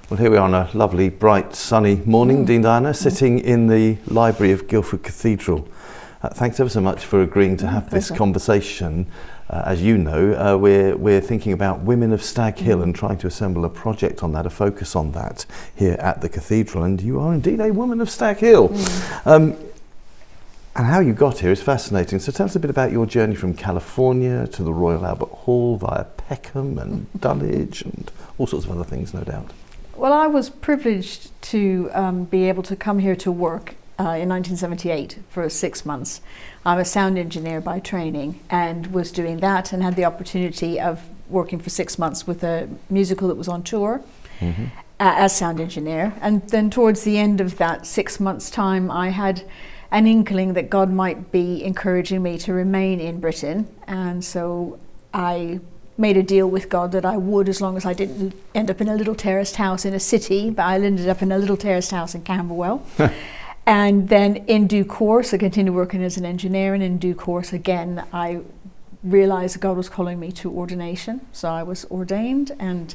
Well, here we are on a lovely, bright, sunny morning, Dean Dianna, sitting in the library of Guildford Cathedral. Thanks ever so much for agreeing to have this conversation. As you know, we're thinking about women of Stag Hill and trying to assemble a project on that, a focus on that here at the cathedral. And you are indeed a woman of Stag Hill. And how you got here is fascinating. So tell us a bit about your journey from California to the Royal Albert Hall via Peckham and Dulwich and all sorts of other things, no doubt. Well, I was privileged to be able to come here to work in 1978 for 6 months. I'm a sound engineer by training and was doing that and had the opportunity of working for 6 months with a musical that was on tour as sound engineer. And then towards the end of that 6 months' time, I had an inkling that God might be encouraging me to remain in Britain. And so I made a deal with God that I would, as long as I didn't end up in a little terraced house in a city, but I ended up in a little terraced house in Camberwell. And then in due course, I continued working as an engineer, and in due course, again, I realized God was calling me to ordination. So I was ordained, and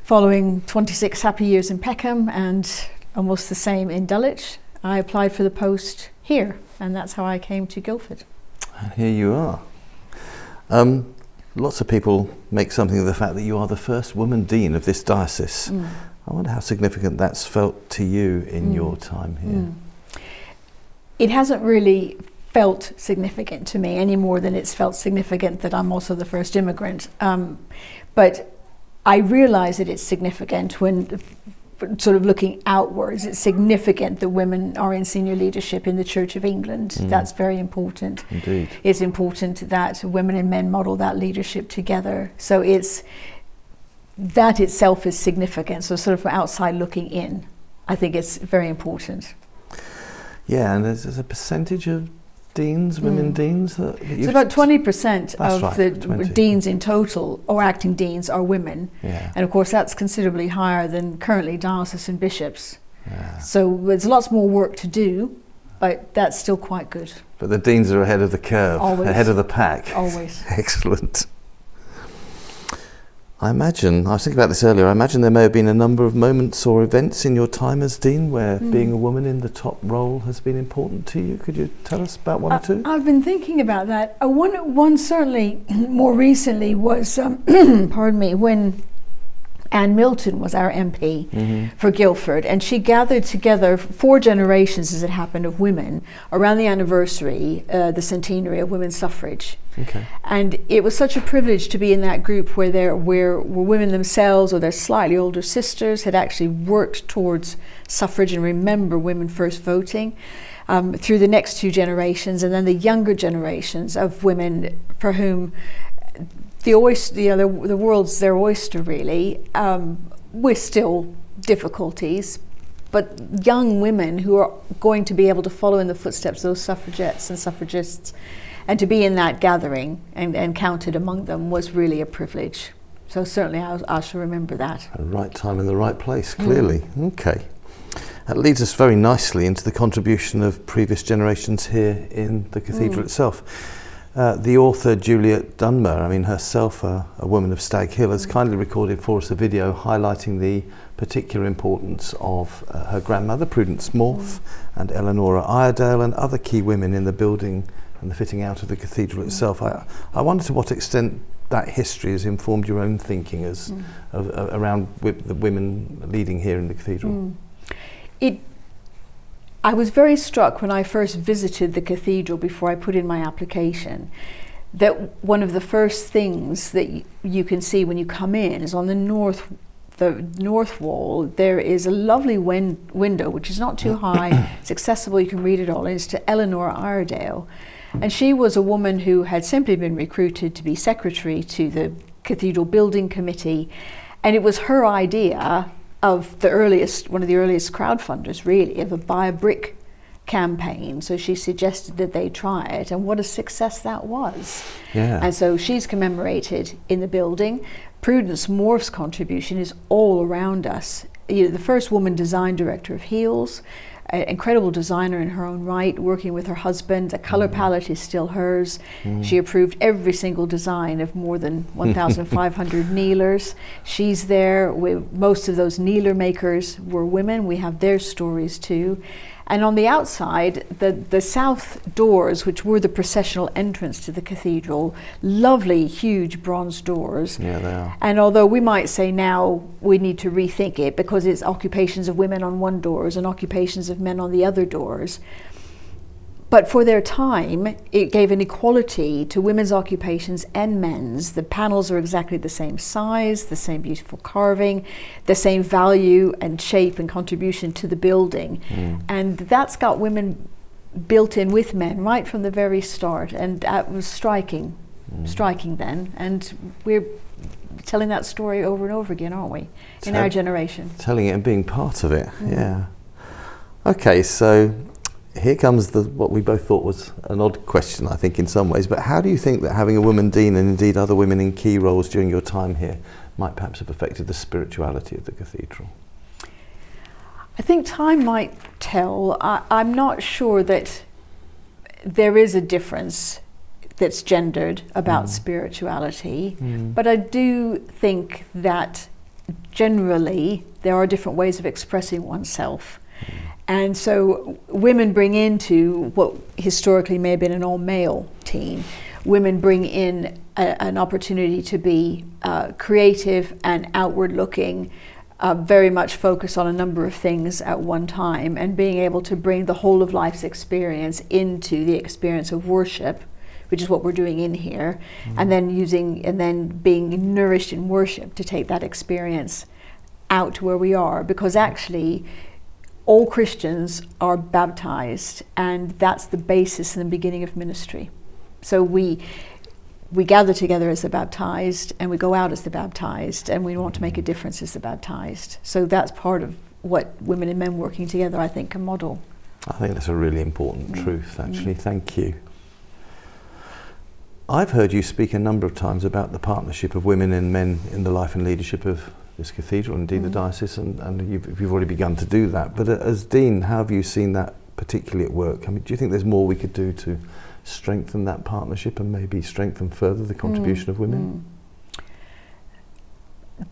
following 26 happy years in Peckham and almost the same in Dulwich, I applied for the post here, and that's how I came to Guildford. And here you are. Lots of people make something of the fact that you are the first woman dean of this diocese. I wonder how significant that's felt to you in your time here. It hasn't really felt significant to me any more than it's felt significant that I'm also the first immigrant. But I realize that it's significant when sort of looking outwards. It's significant that women are in senior leadership in the Church of England. That's very important. Indeed. It's important that women and men model that leadership together. So that itself is significant. So sort of from outside looking in, I think it's very important. Yeah, and there's a percentage of deans, women deans? It's about 20% of the 20. deans in total, or acting deans, are women. Yeah. And of course that's considerably higher than currently diocesan bishops. Yeah. So there's lots more work to do, but that's still quite good. But the deans are ahead of the curve, Always. ahead of the pack. Always. Excellent. I was thinking about this earlier, I imagine there may have been a number of moments or events in your time as dean where being a woman in the top role has been important to you. Could you tell us about one or two? I've been thinking about that. One certainly more recently was, pardon me, when Anne Milton was our MP for Guildford, and she gathered together 4 generations, as it happened, of women around the anniversary, the centenary of women's suffrage. Okay. And it was such a privilege to be in that group where there were women themselves or their slightly older sisters had actually worked towards suffrage and remember women first voting through the next 2 generations, and then the younger generations of women for whom the world's their oyster, really, with still difficulties, but young women who are going to be able to follow in the footsteps of those suffragettes and suffragists, and to be in that gathering and counted among them was really a privilege. So certainly I shall remember that. The right time in the right place, clearly. Okay. That leads us very nicely into the contribution of previous generations here in the cathedral itself. The author Juliet Dunmer, herself a woman of Stag Hill, has kindly recorded for us a video highlighting the particular importance of her grandmother, Prudence Morph, and Eleanora Iredale, and other key women in the building and the fitting out of the cathedral itself. I wonder to what extent that history has informed your own thinking as around the women leading here in the cathedral. I was very struck when I first visited the cathedral before I put in my application that one of the first things that you can see when you come in is on the north wall there is a lovely window which is not too high, it's accessible, you can read it all, and it's to Eleanor Iredale. And she was a woman who had simply been recruited to be secretary to the Cathedral Building Committee, and it was her idea of one of the earliest crowdfunders, really, of a buy a brick campaign. So she suggested that they try it, and what a success that was. Yeah. And so she's commemorated in the building. Prudence Morph's contribution is all around us. The first woman design director of heels, an incredible designer in her own right, working with her husband. The color palette is still hers. She approved every single design of more than 1,500 kneelers. She's there. Most of those kneeler makers were women. We have their stories too. And on the outside, the south doors, which were the processional entrance to the cathedral, lovely, huge bronze doors. Yeah, they are. And although we might say now we need to rethink it because it's occupations of women on one doors and occupations of men on the other doors, but for their time, it gave an equality to women's occupations and men's. The panels are exactly the same size, the same beautiful carving, the same value and shape and contribution to the building. And that's got women built in with men right from the very start. And that was striking then. And we're telling that story over and over again, aren't we, in our generation? Telling it and being part of it, yeah. Okay, so here comes what we both thought was an odd question, I think, in some ways, but how do you think that having a woman dean and indeed other women in key roles during your time here might perhaps have affected the spirituality of the cathedral? I think time might tell. I'm not sure that there is a difference that's gendered about spirituality, but I do think that generally there are different ways of expressing oneself. And so women bring into what historically may have been an all-male team, women bring in an opportunity to be creative and outward-looking, very much focused on a number of things at one time, and being able to bring the whole of life's experience into the experience of worship, which is what we're doing in here, and then being nourished in worship to take that experience out to where we are, because actually all Christians are baptized, and that's the basis and the beginning of ministry. So we gather together as the baptized, and we go out as the baptized, and we want to make a difference as the baptized. So that's part of what women and men working together, I think, can model. I think that's a really important truth, actually. Thank you. I've heard you speak a number of times about the partnership of women and men in the life and leadership of this cathedral, indeed the diocese, and you've already begun to do that. But as Dean, how have you seen that particularly at work? I mean, do you think there's more we could do to strengthen that partnership and maybe strengthen further the contribution of women?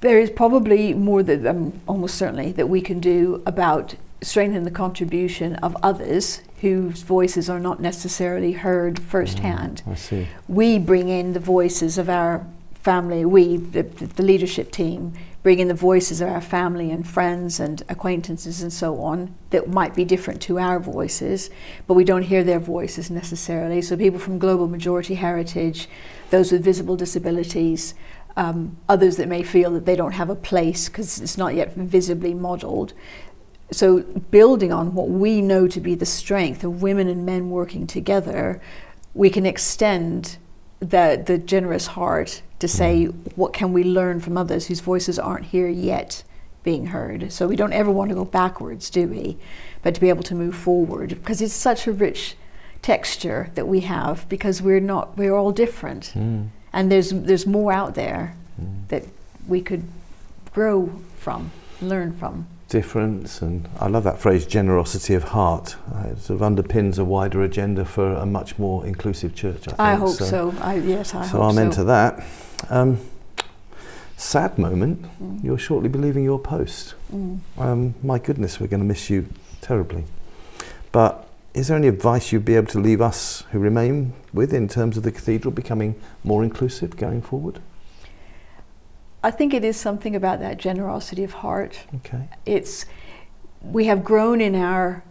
There is probably more that, almost certainly, that we can do about strengthening the contribution of others whose voices are not necessarily heard firsthand. I see. We bring in the voices of our family, the leadership team, bring in the voices of our family and friends and acquaintances and so on that might be different to our voices, but we don't hear their voices necessarily. So people from global majority heritage, those with visible disabilities, others that may feel that they don't have a place because it's not yet visibly modeled. So building on what we know to be the strength of women and men working together, we can extend the generous heart to say, what can we learn from others whose voices aren't here yet being heard? So we don't ever want to go backwards, do we? But to be able to move forward, because it's such a rich texture that we have, because we're all different. And there's more out there that we could grow from, learn from. Difference, and I love that phrase, generosity of heart. It sort of underpins a wider agenda for a much more inclusive church, I think. I hope so. Yes, I hope so. So I'm into that. Sad moment, you're shortly leaving your post. My goodness, we're going to miss you terribly. But is there any advice you'd be able to leave us who remain with in terms of the cathedral becoming more inclusive going forward? I think it is something about that generosity of heart. Okay. We have grown in our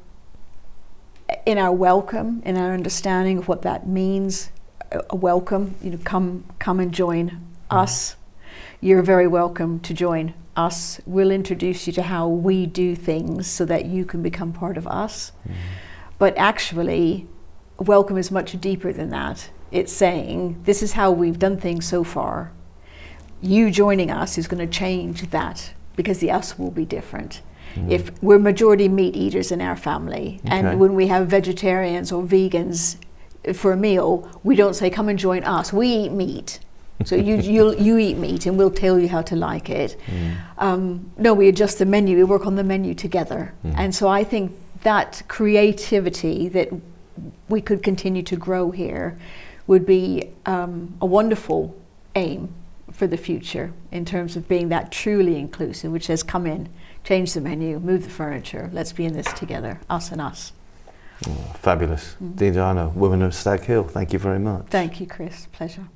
welcome, in our understanding of what that means. A welcome, come and join us. You're very welcome to join us. We'll introduce you to how we do things so that you can become part of us. But actually, welcome is much deeper than that. It's saying, this is how we've done things so far. You joining us is going to change that, because the us will be different. If we're majority meat eaters in our family, and when we have vegetarians or vegans for a meal, we don't say, come and join us. We eat meat. So you eat meat and we'll tell you how to like it. No, we adjust the menu. We work on the menu together. And so I think that creativity that we could continue to grow here would be a wonderful aim for the future in terms of being that truly inclusive, which says, come in, change the menu, move the furniture, let's be in this together, us and us. Oh, fabulous. Dean Dianna, Women of Stag Hill, thank you very much. Thank you, Chris. Pleasure.